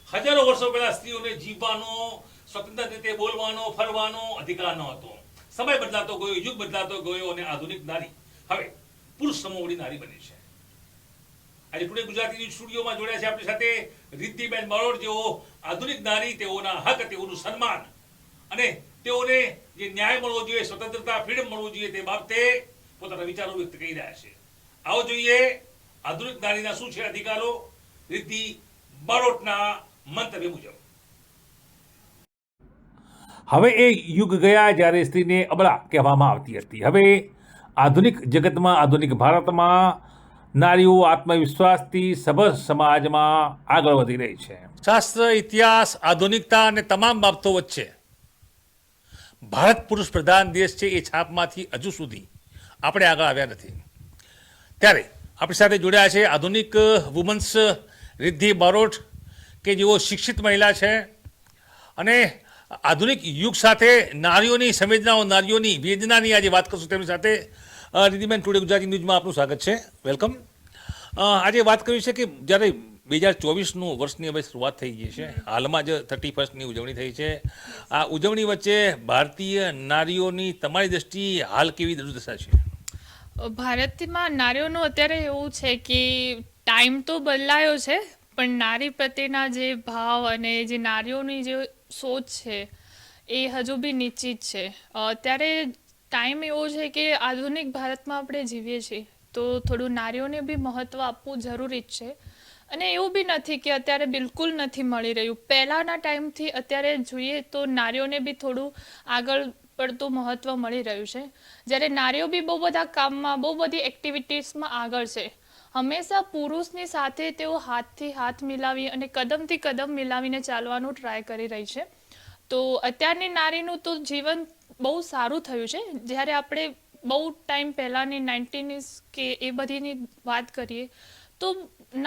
હજારો વર્ષો પહેલા સ્ત્રીઓને જીવવાનો, સ્વતંત્ર રીતે બોલવાનો, ફરવાનો અધિકાર ન હતો. સમય બદલાતો ગયો, યુગ બદલાતો ગયો અને આધુનિક નારી હવે પુરુષ સમોવડી નારી બની છે. આજે ટુડે ગુજરાતી ન્યૂઝ સ્ટુડિયોમાં જોડ્યા છે આપણી સાથે રિદ્ધિબેન બારોટ, જેઓ આધુનિક નારી, તેઓના હક, તેઓનું સન્માન અને તેઓને જે ન્યાય મળવો જોઈએ, સ્વતંત્રતા, ફ્રીડમ મળવું જોઈએ તે બાબતે પોતાના વિચારો વ્યક્ત કરી રહ્યા છે. આવો જોઈએ આધુનિક નારીના શું છે અધિકારો, રિદ્ધિ બારોટના મંતવ્ય મુજબ. હવે એ યુગ ગયા જ્યારે સ્ત્રીને અબળા કહેવામાં આવતી હતી. હવે આધુનિક જગતમાં, આધુનિક ભારતમાં નારીઓ આત્મવિશ્વાસથી સભર સમાજમાં આગળ વધી રહી છે. શાસ્ત્ર, ઇતિહાસ, આધુનિકતા અને તમામ બાબતો વચ્ચે ભારત પુરુષ પ્રધાન દેશ છે એ છાપમાંથી હજુ સુધી આપણે આગળ આવ્યા નથી. ત્યારે આપણી સાથે જોડ્યા છે આધુનિક વુમન્સ રિદ્ધિ બારોટ, કે જેઓ શિક્ષિત મહિલા છે અને આધુનિક યુગ સાથે નારીઓની સંવેદનાઓ, નારીઓની વેદનાની આજે વાત કરશું તેમની સાથે. રિદ્ધિબેન, ટુડે ગુજરાતી ન્યૂઝમાં આપનું સ્વાગત છે, વેલકમ. આજે વાત કરવી છે કે જ્યારે 2024નું વર્ષની હવે શરૂઆત થઈ ગઈ છે, હાલમાં જ 31સ્ટની ઉજવણી થઈ છે. આ ઉજવણી વચ્ચે ભારતીય નારીઓની તમારી દ્રષ્ટિએ હાલ કેવી દુર્દશા છે? ભારતમાં નારીઓનું અત્યારે એવું છે કે ટાઈમ તો બદલાયો છે, પણ નારી પ્રત્યેના જે ભાવ અને જે નારીઓની જે સોચ છે એ હજુ બી નિશ્ચિત છે. અત્યારે ટાઈમ એવો છે કે આધુનિક ભારતમાં આપણે જીવીએ છીએ, તો થોડું નારીઓને બી મહત્ત્વ આપવું જરૂરી જ છે. અને એવું બી નથી કે અત્યારે બિલકુલ નથી મળી રહ્યું. પહેલાંના ટાઈમથી અત્યારે જોઈએ તો નારીઓને બી થોડું આગળ પડતું મહત્ત્વ મળી રહ્યું છે. જ્યારે નારીઓ બી બહુ બધા કામમાં, બહુ બધી એક્ટિવિટીઝમાં આગળ છે. હંમેશા પુરુષની સાથે તેઓ હાથથી હાથ મિલાવી અને કદમથી કદમ મિલાવીને ચાલવાનું ટ્રાય કરી રહી છે. તો અત્યારની નારીનું તો જીવન બહુ સારું થયું છે. જ્યારે આપણે બહુ ટાઈમ પહેલાંની 90s કે એ બધીની વાત કરીએ તો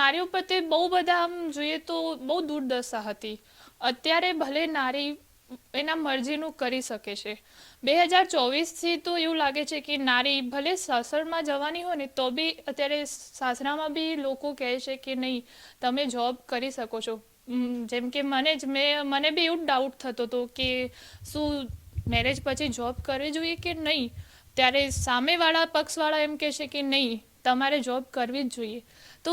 નારીઓ પ્રત્યે બહુ બધા આમ જોઈએ તો બહુ દુર્દશા હતી. અત્યારે ભલે નારી એના મરજીનું કરી શકે છે. 2024થી તો એવું લાગે છે કે નારી ભલે સાસરમાં જવાની હોય ને તો બી અત્યારે સાસરામાં બી લોકો કહે છે કે નહીં, તમે જોબ કરી શકો છો. જેમ કે મને બી એવું ડાઉટ થતો હતો કે શું મેરેજ પછી જોબ કરવી જોઈએ કે નહીં. ત્યારે સામેવાળા પક્ષવાળા એમ કહે છે કે નહીં, તમારે જોબ કરવી જ જોઈએ. તો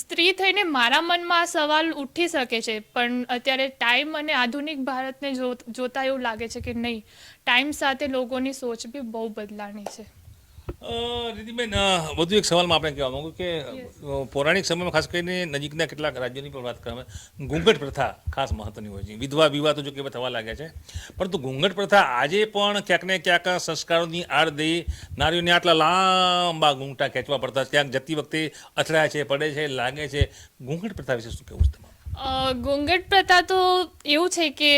સ્ત્રી થઈને મારા મનમાં આ સવાલ ઉઠી શકે છે, પણ અત્યારે ટાઈમ અને આધુનિક ભારતને જોતા એવું લાગે છે કે નહીં, ટાઈમ સાથે લોકોની સોચ બી બહુ બદલાણી છે. રિદ્ધિબેન, વધુ એક સવાલમાં આપણે કહેવા માંગુ કે પૌરાણિક સમયમાં ખાસ કરીને નજીકના કેટલાક રાજ્યોની પણ વાત કરવામાં ઘૂંઘટ પ્રથા ખાસ મહત્વની હોય છે. વિધવા વિવાહ તો જો કે થવા લાગ્યા છે, પરંતુ ઘૂંઘટ પ્રથા આજે પણ ક્યાંક ને ક્યાંક સંસ્કારોની આડ દઈ નારીઓને આટલા લાંબા ઘૂંઘટા ખેંચવા પડતા, ક્યાંક જતી વખતે અથડાય છે, પડે છે, લાગે છે. ઘૂંઘટ પ્રથા વિશે શું કહેવું છે તમારું? ઘૂંઘટ પ્રથા તો એવું છે કે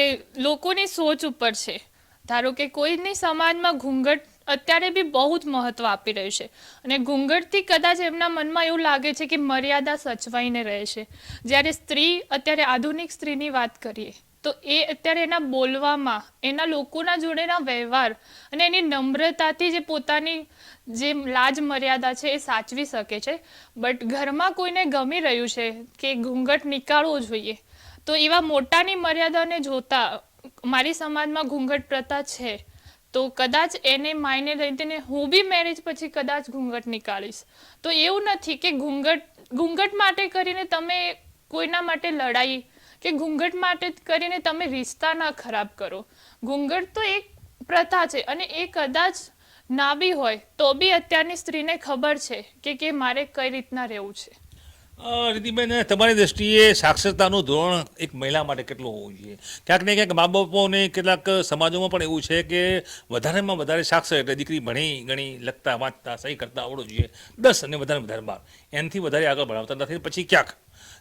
લોકોની સોચ ઉપર છે. ધારો કે કોઈની સમાજમાં ઘૂંઘટ અત્યારે બી બહુ જ મહત્ત્વ આપી રહ્યું છે અને ઘૂંઘટથી કદાચ એમના મનમાં એવું લાગે છે કે મર્યાદા સચવાઈને રહે છે. જ્યારે સ્ત્રી, અત્યારે આધુનિક સ્ત્રીની વાત કરીએ તો એ અત્યારે એના બોલવામાં, એના લોકોના જોડેના વ્યવહાર અને એની નમ્રતાથી જે પોતાની જે લાજ મર્યાદા છે એ સાચવી શકે છે. બટ ઘરમાં કોઈને ગમી રહ્યું છે કે ઘૂંઘટ નીકાળવો જોઈએ, તો એવા મોટાની મર્યાદાને જોતા મારી સમાજમાં ઘૂંઘટ પ્રથા છે, તો કદાચ એને માયને લઈને હું બી મેરેજ પછી કદાચ ઘૂંઘટ નીકાળીશ. તો એવું નથી કે ઘૂંઘટ માટે કરીને તમે કોઈના માટે લડાઈ કે ઘૂંઘટ માટે કરીને તમે રિશ્તા ના ખરાબ કરો. ઘૂંઘટ તો એક પ્રથા છે અને એ કદાચ ના બી હોય તો બી અત્યારની સ્ત્રીને ખબર છે કે મારે કઈ રીતના રહેવું છે. રિદ્ધિબેન, તમારી દ્રષ્ટિએ સાક્ષરતાનું ધોરણ એક મહિલા માટે કેટલું હોવું જોઈએ? ક્યાંક ને ક્યાંક મા બાપોને કેટલાક સમાજોમાં પણ એવું છે કે વધારેમાં વધારે સાક્ષર એટલે દીકરી ભણી ગણી લખતા વાંચતા સહી કરતા આવડવું જોઈએ, 10 અને વધારે 12, એનાથી વધારે આગળ ભણાવતા નથી. પછી ક્યાંક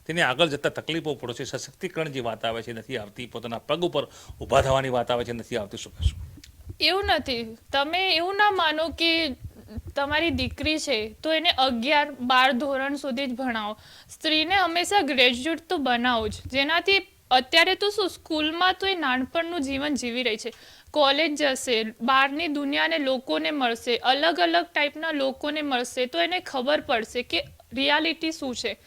તેને આગળ જતાં તકલીફો પડે છે, સશક્તિકરણ જે વાત આવે છે નથી આવતી, પોતાના પગ ઉપર ઊભા થવાની વાત આવે છે નથી આવતી. શું કહેશું? એવું નથી, તમે એવું ના માનો કે તમારી દીકરી છે તો એને 11-12 ધોરણ સુધી જ ભણાવો. સ્ત્રીને હંમેશા ગ્રેજ્યુએટ તો બનાવો જ, જેનાથી અત્યારે તો શું સ્કૂલમાં તો એ નાનપણનું જીવન જીવી રહી છે. કોલેજ જશે, બહારની દુનિયાને લોકોને મળશે, અલગ અલગ ટાઈપના લોકોને મળશે, તો એને ખબર પડશે કે રિયાલિટી શું છે.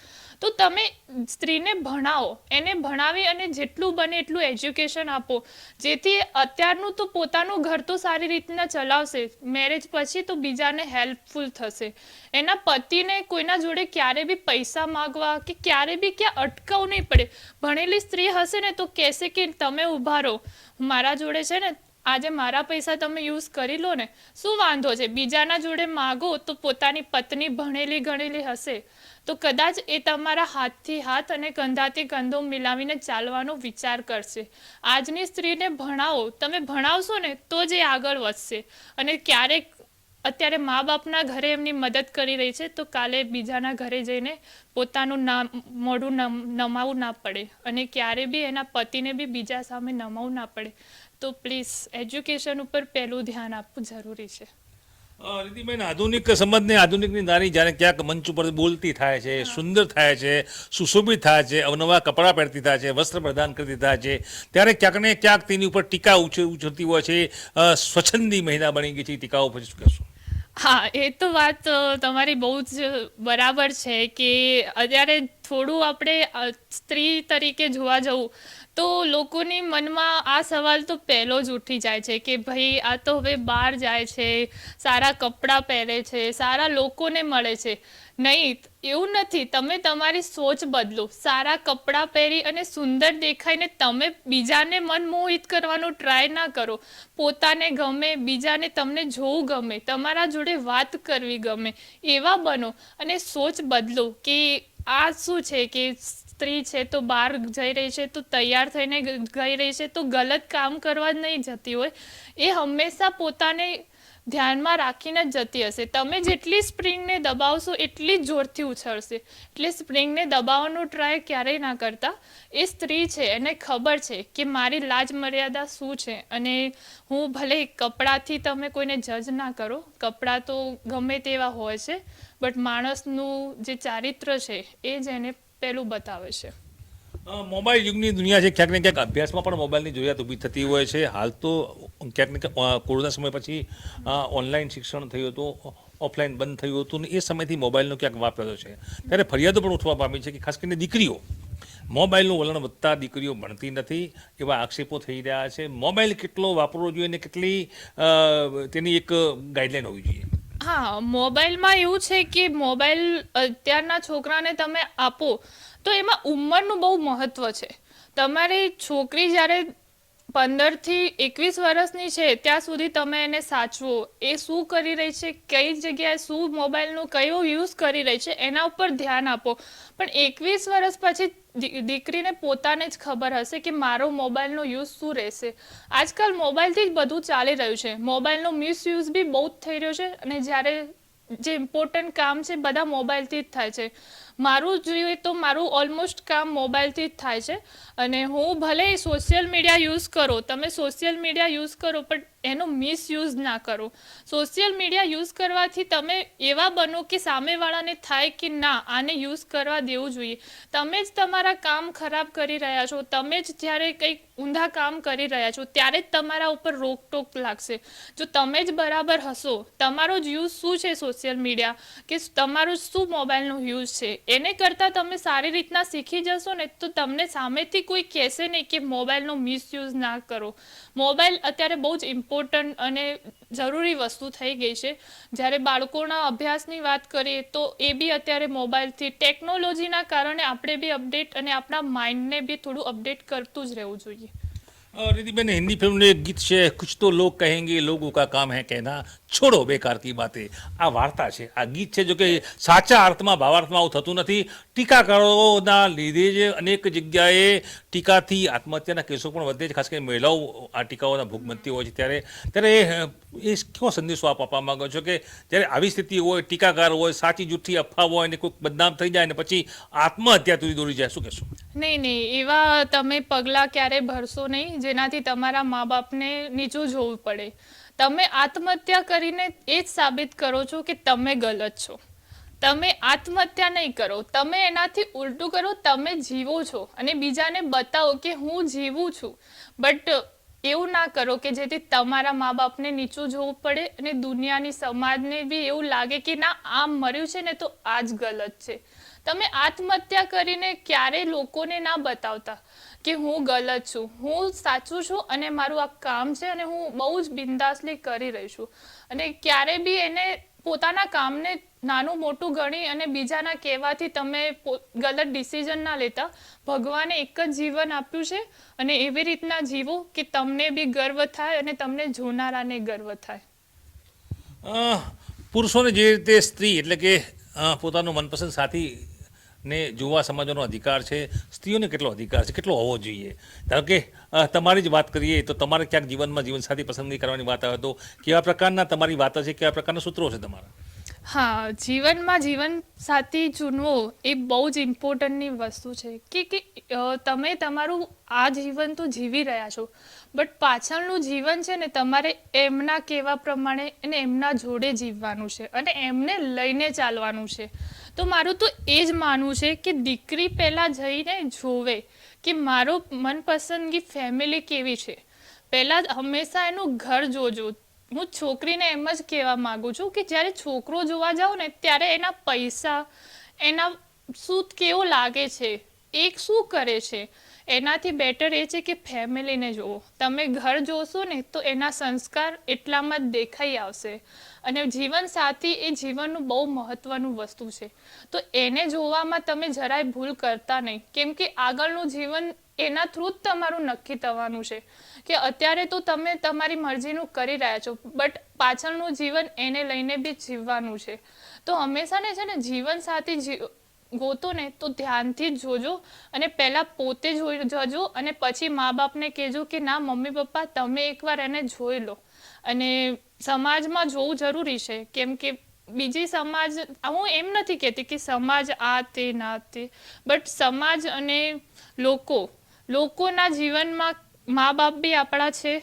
તો તમે સ્ત્રીને ભણાવો, એને ભણાવી અને જેટલું બને એટલું એજ્યુકેશન આપો, જેથી અત્યારનું તો પોતાનું ઘર તો સારી રીતના ચલાવશે, મેરેજ પછી તો બીજાને હેલ્પફુલ થશે. એના પતિને કોઈના જોડે ક્યારે બી પૈસા માગવા કે ક્યારે બી ક્યાં અટકાવવું નહીં પડે. ભણેલી સ્ત્રી હશે ને તો કહેશે કે તમે ઊભા રહો, મારા જોડે છે ને આજે મારા પૈસા તમે યુઝ કરી લો ને, શું વાંધો છે? બીજાના જોડે માગો તો પોતાની પત્ની ભણેલી ગણેલી હશે તો કદાચ એ તમારા હાથથી હાથ અને કંધાથી કંધો મિલાવીને ચાલવાનો વિચાર કરશે. આજની સ્ત્રીને ભણાવો, તમે ભણાવશો ને તો જ એ આગળ વધશે. અને ક્યારેક અત્યારે મા બાપના ઘરે એમની મદદ કરી રહી છે તો કાલે બીજાના ઘરે જઈને પોતાનું મોઢું નમાવું ના પડે અને ક્યારે બી એના પતિને બી બીજા સામે નમાવું ના પડે. તો પ્લીઝ એજ્યુકેશન ઉપર પહેલું ધ્યાન આપવું જરૂરી છે. રીતિબેન, આધુનિક સમાજને આધુનિકની નારી જ્યારે ક્યાંક મંચ ઉપર બોલતી થાય છે, સુંદર થાય છે, સુશોભિત થાય છે, અવનવા કપડાં પહેરતી થાય છે, વસ્ત્ર પ્રદાન કરતી થાય છે, ત્યારે ક્યાંક ને ક્યાંક તેની ઉપર ટીકા ઉછળતી હોય છે. સ્વચ્છંદી મહિલા બની ગઈ છે, ટીકાઓ પછી શું કહેશો? હા, એ તો વાત તમારી બહુ જ બરાબર છે કે અત્યારે થોડું આપણે સ્ત્રી તરીકે જોવા જવું તો લોકોની મનમાં આ સવાલ તો પહેલો જ ઉઠી જાય છે કે ભાઈ આ તો હવે બહાર જાય છે, સારા કપડાં પહેરે છે, સારા લોકોને મળે છે. નહીં, એવું નથી. તમે તમારી સોચ બદલો. સારા કપડાં પહેરી અને સુંદર દેખાઈને તમે બીજાને મન મોહિત કરવાનો ટ્રાય ના કરો. પોતાને ગમે, બીજાને તમને જોવું ગમે, તમારા જોડે વાત કરવી ગમે, એવા બનો અને સોચ બદલો કે આ શું છે કે સ્ત્રી છે તો બહાર જઈ રહી છે તો તૈયાર થઈને ગઈ રહી છે તો ગલત કામ કરવા જ નહીં જતી હોય. એ હંમેશા પોતાને ધ્યાનમાં રાખીને જ જતી હશે. તમે જેટલી સ્પ્રિંગને દબાવશો એટલી જ જોરથી ઉછળશે. એટલે સ્પ્રિંગને દબાવવાનો ટ્રાય ક્યારેય ના કરતા. એ સ્ત્રી છે, એને ખબર છે કે મારી લાજ મર્યાદા શું છે અને હું ભલે કપડાથી તમે કોઈને જજ ના કરો, કપડાં તો ગમે તેવા હોય છે, બટ માણસનું જે ચારિત્ર છે એ જ એને પહેલું બતાવે છે. મોબાઈલ યુગની દુનિયા છે, ક્યાંક ને ક્યાંક અભ્યાસમાં પણ મોબાઈલની જરૂરિયાત ઊભી થતી હોય છે. હાલ તો ક્યાંક ને ક્યાંક કોરોના સમય પછી ઓનલાઈન શિક્ષણ થયું હતું, ઓફલાઈન બંધ થયું હતું ને એ સમયથી મોબાઈલનો ક્યાંક વાપર્યો છે. ત્યારે ફરિયાદો પણ ઉઠવા પામી છે કે ખાસ કરીને દીકરીઓ મોબાઈલનું વલણ વધતા દીકરીઓ ભણતી નથી, એવા આક્ષેપો થઈ રહ્યા છે. મોબાઈલ કેટલો વાપરવો જોઈએ અને કેટલી તેની એક ગાઈડલાઈન હોવી જોઈએ? હા, મોબાઈલમાં એવું છે કે મોબાઈલ અત્યારના છોકરાને તમે આપો તો એમાં ઉંમરનું બહુ મહત્ત્વ છે. તમારી છોકરી જ્યારે 15થી 21 વર્ષની છે ત્યાં સુધી તમે એને સાચવો, એ શું કરી રહી છે, કઈ જગ્યાએ શું મોબાઈલનો કયો યુઝ કરી રહી છે એના ઉપર ધ્યાન આપો. પણ 21 વર્ષ પછી દીકરીને પોતાને જ ખબર હશે કે મારો મોબાઈલનો યુઝ શું રહેશે. આજકાલ મોબાઈલથી જ બધું ચાલી રહ્યું છે. મોબાઈલનો મિસયુઝ બી બહુ જ થઈ રહ્યો છે અને જ્યારે જે ઇમ્પોર્ટન્ટ કામ છે બધા મોબાઈલથી જ થાય છે. મારું જોઈએ તો મારું ઓલમોસ્ટ કામ મોબાઈલથી જ થાય છે અને હું ભલે સોશિયલ મીડિયા યુઝ કરો, તમે સોશિયલ મીડિયા યુઝ કરો પણ એનો મિસયુઝ ના કરો. સોશિયલ મીડિયા યુઝ કરવાથી તમે એવા બનો કે સામેવાળાને થાય કે ના આને યુઝ કરવા દેવું જોઈએ. તમે જ તમારા કામ ખરાબ કરી રહ્યા છો, તમે જ જ્યારે કંઈક ઊંધા કામ કરી રહ્યા છો ત્યારે જ તમારા ઉપર રોકટોક લાગશે. જો તમે જ બરાબર હશો, તમારો જ યુઝ શું છે સોશિયલ મીડિયા કે તમારો શું મોબાઈલનો યુઝ છે એને કરતાં તમે સારી રીતના શીખી જશો ને તો તમને સામેથી કોઈ કહેશે નહીં કે મોબાઈલનો મિસયુઝ ના કરો. મોબાઈલ અત્યારે બહુ જ ઇમ્પોર્ટન્ટ અને જરૂરી વસ્તુ થઈ ગઈ છે. જ્યારે બાળકોના અભ્યાસની વાત કરીએ તો એ બી અત્યારે મોબાઈલથી, ટેકનોલોજીના કારણે આપણે બી અપડેટ અને આપણા માઇન્ડને બી થોડું અપડેટ કરતું જ રહેવું જોઈએ. रिद्धि मैंने हिंदी फिल्म में एक गीत છે, कुछ तो लोग कहेंगे लोगों का काम है कहना, છોડો બેકાર કી બાતે. આ વાર્તા છે, આ ગીત છે, જો કે સાચા અર્થમાં ભાવાર્થમાં આવું થતું નથી. ટીકાકારોના લીધે જ અનેક જગ્યાએ ટીકાથી આત્મહત્યાના કેસો પણ વધે છે. ખાસ કરીને મહિલાઓ આ ટીકાઓના ભોગ બનતી હોય છે. ત્યારે એ કેવો સંદેશો આપ આપવા માંગો છો કે જ્યારે આવી સ્થિતિ હોય, ટીકાકાર હોય, સાચી જૂઠી અફવા હોય અને કોઈક બદનામ થઈ જાય ને પછી આત્મહત્યા સુધી દોરી જાય, શું કહેશો? નહીં, એવા તમે પગલાં ક્યારેય ભરશો નહીં જેનાથી તમારા મા બાપને નીચું જોવું પડે. તમે આત્મહત્યા કરીને એ જ સાબિત કરો છો કે તમે ગલત છો. તમે આત્મહત્યા નહીં કરો, તમે એનાથી ઉલટું કરો, તમે જીવો છો અને બીજાને બતાવો કે હું જીવું છું. બટ એવું ના કરો કે જેથી તમારા મા બાપને નીચું જોવું પડે અને દુનિયાની સમાજને બી એવું લાગે કે ના આમ મર્યું છે ને તો આ જ ગલત છે. તમે આત્મહત્યા કરીને ક્યારેય લોકોને ના બતાવતા કે હું ગલત છું, હું સાચું છું અને મારું આ કામ છે અને હું બહુ જ બિંદાસલી કરી રહી છું. અને ક્યારે બી એને પોતાના કામને નાનું મોટું ગણી અને બીજાના કહેવાથી તમે ગલત ડિસિઝન ના લેતા. ભગવાને એક જ જીવન આપ્યું છે અને એવી રીતના જીવો કે તમને બી ગર્વ થાય અને તમને જોનારાને ગર્વ થાય. પુરુષોને જે રીતે સ્ત્રી એટલે કે પોતાનો મનપસંદ સાથીને જોવા સમજવાનો અધિકાર છે, સ્ત્રીઓને કેટલો અધિકાર છે, કેટલો હોવો જોઈએ? ધારો કે તમારી જ વાત કરીએ તો તમારે ક્યાંક જીવનમાં જીવનસાથી પસંદગી કરવાની વાત આવે તો કેવા પ્રકારના તમારી વાતો છે, કેવા પ્રકારના સૂત્રો છે તમારા? હા, જીવનમાં જીવન સાથી ચૂનવો એ બહુ જ ઇમ્પોર્ટન્ટની વસ્તુ છે કે તમે તમારું આ જીવન તો જીવી રહ્યા છો, બટ પાછળનું જીવન છે ને તમારે એમના કહેવા પ્રમાણે અને એમના જોડે જીવવાનું છે અને એમને લઈને ચાલવાનું છે. તો મારું તો એ જ માનવું છે કે દીકરી પહેલાં જઈને જોવે કે મારો મનપસંદગી ફેમિલી કેવી છે. પહેલાં હંમેશા એનું ઘર જોજો. હું છોકરીને એમ જ કહેવા માગું છું કે જ્યારે છોકરો જોવા જાઓ ને ત્યારે એના પૈસા, એના શું કેવું લાગે છે, એક શું કરે છે, એનાથી બેટર એ છે કે ફેમિલીને જુઓ. તમે ઘર જોશો ને તો એના સંસ્કાર એટલામાં જ દેખાઈ આવશે. અને જીવનસાથી એ જીવનનું બહુ મહત્ત્વનું વસ્તુ છે. તો એને જોવામાં તમે જરાય ભૂલ કરતા નહીં, કેમ કે આગળનું જીવન એના થ્રુ જ તમારું નક્કી થવાનું છે. કે અત્યારે તો તમે તમારી મરજીનું કરી રહ્યા છો, બટ પાછળનું જીવન એને લઈને બી જીવવાનું છે. તો હંમેશા ને છે ને જીવનસાથી ગોતો ને તો ધ્યાનથી જ જોજો અને પહેલાં પોતે જોઈ જજો અને પછી મા બાપને કહેજો કે ના મમ્મી પપ્પા તમે એકવાર એને જોઈ લો. અને સમાજમાં જોવું જરૂરી છે, કેમ કે બીજી સમાજ, હું એમ નથી કહેતી કે સમાજ આ તે ના તે, બટ સમાજ અને લોકોના જીવનમાં મા બાપ બી આપણા છે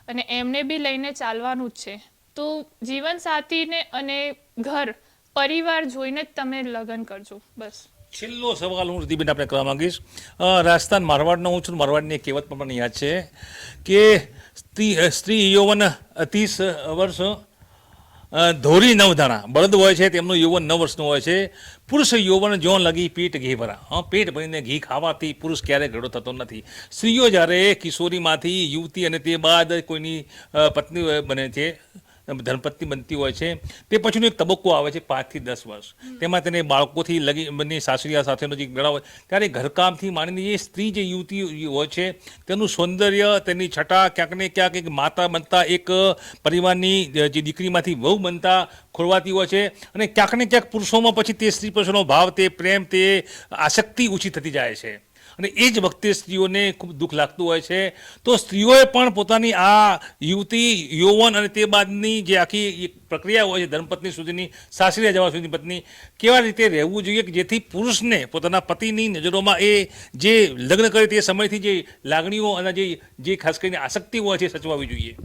અને એમને બી લઈને ચાલવાનું જ છે. તો જીવનસાથીને અને ઘર પરિવાર જોઈને જ તમે લગ્ન કરજો. બસ છેલ્લો સવાલ હું રિદ્ધિબેન આપણે કરવા માંગીશ. રાજસ્થાન મારવાડનો હું છું. મારવાડની એક કહેવત પણ મને યાદ છે કે સ્ત્રી યૌવન 30 વર્ષ, ધોરી 9 દાણા. બળદ હોય છે તેમનું યૌવન 9 વર્ષનું હોય છે. પુરુષ યૌવન જ્યો લગી પેટ ઘી ભરા. પેટ ભરીને ઘી ખાવાથી પુરુષ ક્યારેય ઘડો થતો નથી. સ્ત્રીઓ જ્યારે કિશોરીમાંથી યુવતી અને તે બાદ કોઈની પત્ની બને છે, ધર્મપત્ની બનતી હોય છે, તે પછીનો એક તબક્કો આવે છે 5 થી 10 વર્ષ. તેમાં તેને બાળકોથી બંને સાસરિયા સાથેનો જે મેળાવ હોય ત્યારે ઘરકામથી માંડીને એ સ્ત્રી જે યુવતી હોય છે તેનું સૌંદર્ય, તેની છટા ક્યાંક ને ક્યાંક એક માતા બનતા, એક પરિવારની જે દીકરીમાંથી વહુ બનતા ખોરવાતી હોય છે. અને ક્યાંક ને ક્યાંક પુરુષોમાં પછી તે સ્ત્રી પ્રત્યેનો ભાવ, તે પ્રેમ, તે આસક્તિ ઓછી થતી જાય છે અને એ જ વખતે સ્ત્રીઓને ખૂબ દુઃખ લાગતું હોય છે. તો સ્ત્રીઓએ પણ પોતાની આ યુવતી, યૌવન અને તે બાદની જે આખી પ્રક્રિયા હોય છે ધર્મપત્ની સુધીની, સાસરિયા જવા સુધીની પત્ની, કેવા રીતે રહેવું જોઈએ કે જેથી પુરુષને પોતાના પતિની નજરોમાં એ જે લગ્ન કરે તે સમયથી જે લાગણીઓ અને જે ખાસ કરીને આસક્તિ હોય છે સચવાવી જોઈએ?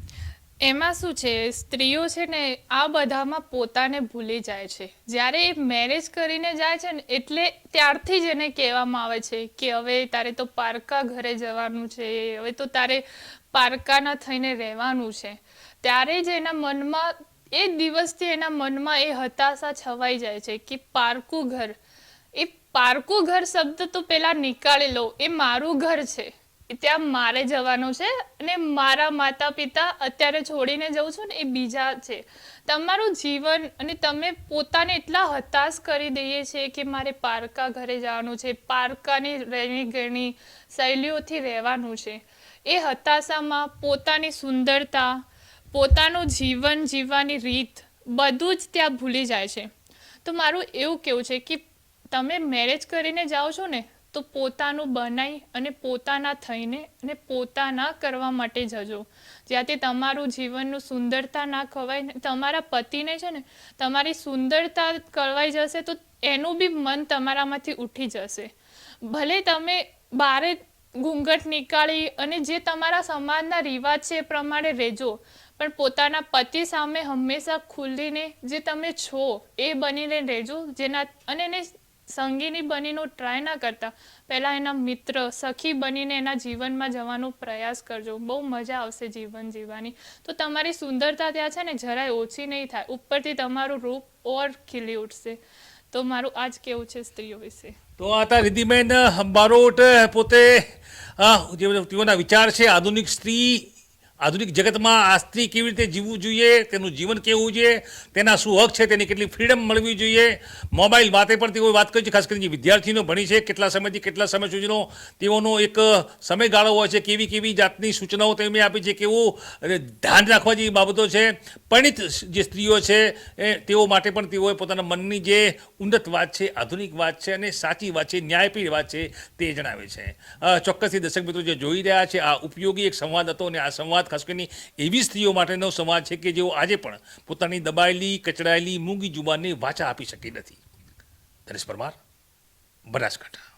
એમાં શું છે, સ્ત્રીઓ છે ને આ બધામાં પોતાને ભૂલી જાય છે. જ્યારે એ મેરેજ કરીને જાય છે ને એટલે ત્યારથી જ એને કહેવામાં આવે છે કે હવે તારે તો પારકા ઘરે જવાનું છે, હવે તો તારે પારકાના થઈને રહેવાનું છે. ત્યારે જ એના મનમાં, એ દિવસથી એના મનમાં એ હતાશા છવાઈ જાય છે કે પારકું ઘર. એ પારકું ઘર શબ્દ તો પહેલાં નીકાળી લો. એ મારું ઘર છે, ત્યાં મારે જવાનું છે અને મારા માતા પિતા અત્યારે છોડીને જઉં છું ને એ બીજા છે. તમારું જીવન અને તમે પોતાને એટલા હતાશ કરી દઈએ છે કે મારે પારકા ઘરે જવાનું છે, પારકાની રહેણી ગરણી શૈલીઓથી રહેવાનું છે. એ હતાશામાં પોતાની સુંદરતા, પોતાનું જીવન જીવવાની રીત બધું જ ત્યાં ભૂલી જાય છે. તો મારું એવું કહેવું છે કે તમે મેરેજ કરીને જાઓ છો ને તો પોતાનું બનાવી અને પોતાના થઈને અને પોતાના કરવા માટે જજો. જ્યાંથી તમારું જીવનનું સુંદરતા ના ખવાય ને તમારા પતિને છે ને તમારી સુંદરતા કળવાઈ જશે તો એનું બી મન તમારામાંથી ઉઠી જશે. ભલે તમે બારે ઘૂંઘટ નીકાળી અને જે તમારા સમાજના રિવાજ છે એ પ્રમાણે રહેજો, પણ પોતાના પતિ સામે હંમેશા ખુલીને જે તમે છો એ બનીને રહેજો. અને એને સંગીની બનીને ટ્રાય ના કરતા, પહેલાં એના મિત્ર સખી બનીને એના જીવનમાં જવાનો પ્રયાસ કરજો. બહુ મજા આવશે જીવન જીવવાની. તો તમારી સુંદરતા ત્યાં છે ને જરાય ઓછી નહીં થાય, ઉપરથી તમારું રૂપ ઓર ખીલી ઉઠશે. તો મારું આ જ કહેવું છે સ્ત્રીઓ વિશે. તો આ હતા રિદ્ધિબેન બારોટ, પોતે જે તેઓના વિચાર છે આધુનિક સ્ત્રી, આધુનિક જગતમાં આ સ્ત્રી કેવી રીતે જીવવું જોઈએ, તેનું જીવન કેવું છે, તેના શું હક છે, તેની કેટલી ફ્રીડમ મળવી જોઈએ. મોબાઈલ વાતે પણ તેઓએ વાત કરી છે, ખાસ કરીને જે વિદ્યાર્થીઓ ભણી છે કેટલા સમયથી કેટલા સમય સુધીનો તેઓનો એક સમયગાળો હોય છે, કેવી કેવી જાતની સૂચનાઓ તેમણે આપી છે, કેવું ધ્યાન રાખવા જેવી બાબતો છે. પરિણિત જે સ્ત્રીઓ છે તેઓ માટે પણ તેઓએ પોતાના મનની જે ઉન્નત વાત છે, આધુનિક વાત છે અને સાચી વાત છે, ન્યાયપીઠ વાત છે તે જણાવે છે. ચોક્કસથી દર્શક મિત્રો જે જોઈ રહ્યા છે, આ ઉપયોગી એક સંવાદ હતો અને આ સંવાદ ખાસ કરીને એવી સ્ત્રીઓ માટેનો સંવાદ છે કે જેઓ આજે પણ પોતાની દબાયેલી કચડાયેલી મૂંગી જુબાનને વાચા આપી શકી નથી. ધનેશ પરમાર, બનાસકાંઠા.